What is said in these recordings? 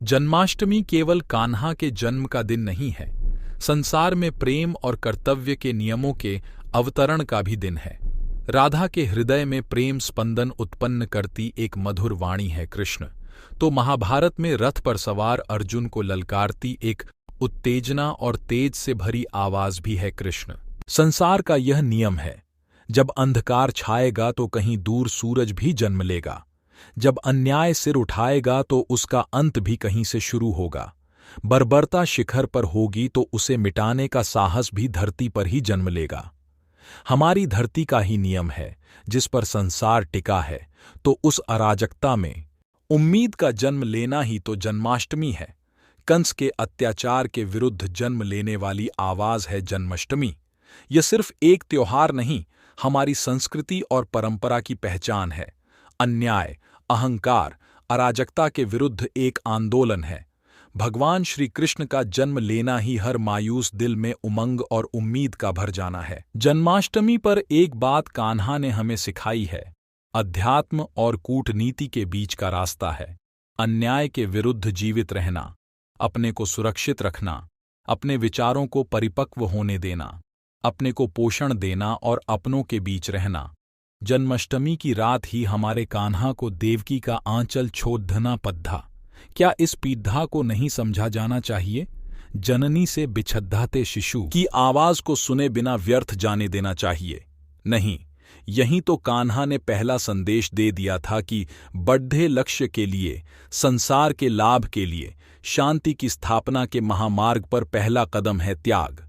जन्माष्टमी केवल कान्हा के जन्म का दिन नहीं है, संसार में प्रेम और कर्तव्य के नियमों के अवतरण का भी दिन है। राधा के हृदय में प्रेम स्पंदन उत्पन्न करती एक मधुर वाणी है कृष्ण, तो महाभारत में रथ पर सवार अर्जुन को ललकारती एक उत्तेजना और तेज से भरी आवाज भी है कृष्ण। संसार का यह नियम है, जब अंधकार छाएगा तो कहीं दूर सूरज भी जन्म लेगा, जब अन्याय सिर उठाएगा तो उसका अंत भी कहीं से शुरू होगा, बर्बरता शिखर पर होगी तो उसे मिटाने का साहस भी धरती पर ही जन्म लेगा। हमारी धरती का ही नियम है जिस पर संसार टिका है, तो उस अराजकता में उम्मीद का जन्म लेना ही तो जन्माष्टमी है। कंस के अत्याचार के विरुद्ध जन्म लेने वाली आवाज है जन्माष्टमी। यह सिर्फ एक त्योहार नहीं, हमारी संस्कृति और परंपरा की पहचान है। अन्याय, अहंकार, अराजकता के विरुद्ध एक आंदोलन है। भगवान श्री कृष्ण का जन्म लेना ही हर मायूस दिल में उमंग और उम्मीद का भर जाना है। जन्माष्टमी पर एक बात कान्हा ने हमें सिखाई है, अध्यात्म और कूटनीति के बीच का रास्ता है। अन्याय के विरुद्ध जीवित रहना, अपने को सुरक्षित रखना, अपने विचारों को परिपक्व होने देना, अपने को पोषण देना और अपनों के बीच रहना। जन्माष्टमी की रात ही हमारे कान्हा को देवकी का आंचल छोड़ना पद्धा। क्या इस पीढ़ा को नहीं समझा जाना चाहिए? जननी से बिछद्धाते शिशु की आवाज को सुने बिना व्यर्थ जाने देना चाहिए। नहीं, यहीं तो कान्हा ने पहला संदेश दे दिया था कि बढ़े लक्ष्य के लिए, संसार के लाभ के लिए, शांति की स्थापना के महामार्ग पर पहला कदम है त्याग।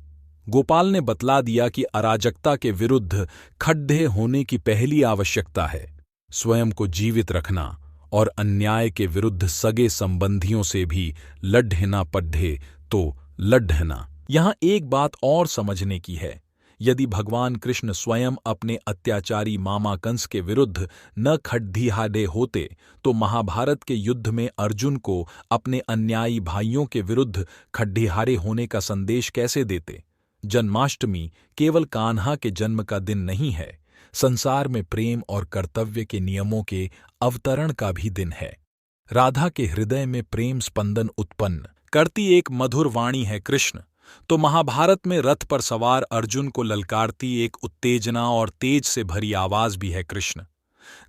गोपाल ने बतला दिया कि अराजकता के विरुद्ध खड़े होने की पहली आवश्यकता है स्वयं को जीवित रखना और अन्याय के विरुद्ध सगे संबंधियों से भी लड़ना पढ़े तो लड़ना। यहाँ एक बात और समझने की है, यदि भगवान कृष्ण स्वयं अपने अत्याचारी मामा कंस के विरुद्ध न खड़िहारे होते तो महाभारत के युद्ध में अर्जुन को अपने अन्यायी भाइयों के विरुद्ध खड़िहारे होने का संदेश कैसे देते? जन्माष्टमी केवल कान्हा के जन्म का दिन नहीं है, संसार में प्रेम और कर्तव्य के नियमों के अवतरण का भी दिन है। राधा के हृदय में प्रेम स्पंदन उत्पन्न करती एक मधुर वाणी है कृष्ण, तो महाभारत में रथ पर सवार अर्जुन को ललकारती एक उत्तेजना और तेज से भरी आवाज भी है कृष्ण।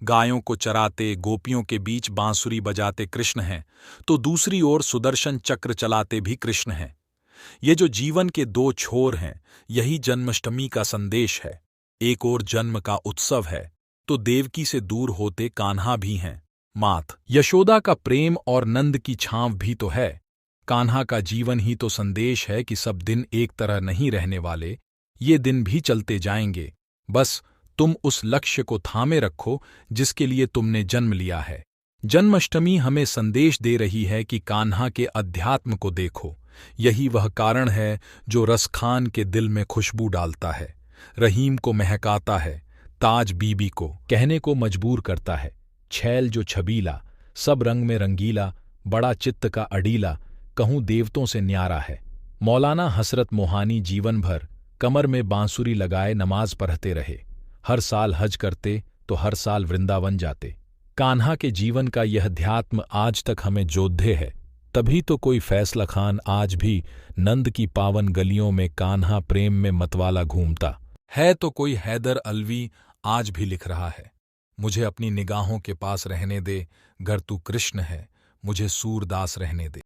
गायों को चराते, गोपियों के बीच बांसुरी बजाते कृष्ण हैं, तो दूसरी ओर सुदर्शन चक्र चलाते भी कृष्ण हैं। ये जो जीवन के दो छोर हैं, यही जन्माष्टमी का संदेश है। एक ओर जन्म का उत्सव है, तो देवकी से दूर होते कान्हा भी हैं। मात यशोदा का प्रेम और नंद की छांव भी तो है। कान्हा का जीवन ही तो संदेश है कि सब दिन एक तरह नहीं रहने वाले, ये दिन भी चलते जाएंगे। बस तुम उस लक्ष्य को थामे रखो जिसके लिए तुमने जन्म लिया है। जन्माष्टमी हमें संदेश दे रही है कि कान्हा के अध्यात्म को देखो। यही वह कारण है जो रसखान के दिल में खुशबू डालता है, रहीम को महकाता है, ताज बीबी को कहने को मजबूर करता है। छैल जो छबीला, सब रंग में रंगीला, बड़ा चित्त का अडीला, कहूँ देवतों से न्यारा है। मौलाना हसरत मोहानी जीवन भर कमर में बांसुरी लगाए नमाज पढ़ते रहे। हर साल हज करते तो हर साल वृंदावन जाते। कान्हा के जीवन का यह ध्यात्म आज तक हमें जोधे है। तभी तो कोई फैसला खान आज भी नंद की पावन गलियों में कान्हा प्रेम में मतवाला घूमता है, तो कोई हैदर अलवी आज भी लिख रहा है, मुझे अपनी निगाहों के पास रहने दे, गर तू कृष्ण है, मुझे सूरदास रहने दे।